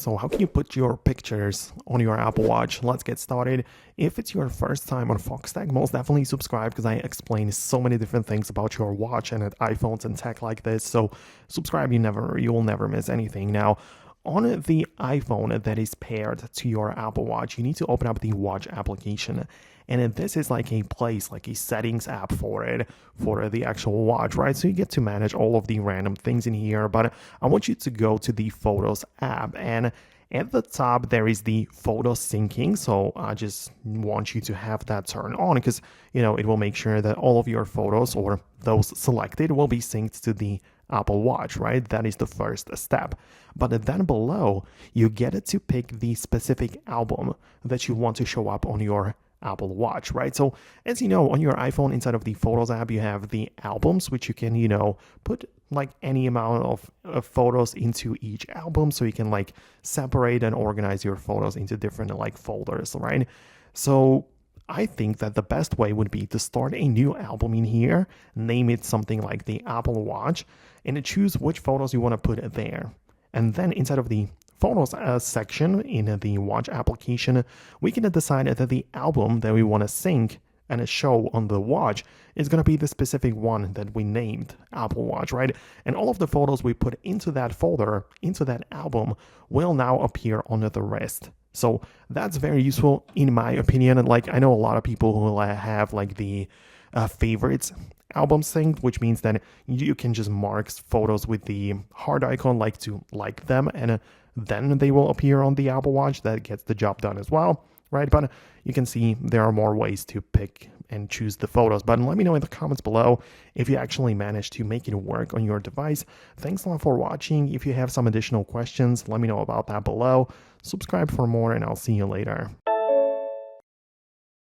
So how can you put your pictures on your Apple Watch? Let's get started. If it's your first time on Foxtecc, most definitely subscribe because I explain so many different things about your watch and iPhones and tech like this. So subscribe, you will never miss anything. Now, on the iPhone that is paired to your Apple Watch, you need to open up the watch application. And this is like a place, like a settings app for it, for the actual watch, right? So you get to manage all of the random things in here. But I want you to go to the Photos app, and at the top, there is the photo syncing. So I just want you to have that turned on because, it will make sure that all of your photos or those selected will be synced to the Apple Watch, right? That is the first step. But then below, you get to pick the specific album that you want to show up on your Apple Watch, right? So as you know, on your iPhone, inside of the Photos app, you have the albums, which you can, put like any amount of photos into each album. So you can like separate and organize your photos into different like folders, right? So I think that the best way would be to start a new album in here, name it something like the Apple Watch, and choose which photos you want to put there. And then inside of the Photos section in the watch application, we can decide that the album that we want to sync and show on the watch is going to be the specific one that we named Apple Watch, right? And all of the photos we put into that folder, into that album, will now appear on the rest. So that's very useful in my opinion. And like I know a lot of people who have like the favorites album synced, which means that you can just mark photos with the heart icon like to like them, and then they will appear on the Apple Watch. That gets the job done as well, right? But you can see there are more ways to pick and choose the photos. But let me know in the comments below if you actually managed to make it work on your device. Thanks a lot for watching. If you have some additional questions, let me know about that below. Subscribe for more, and I'll see you later.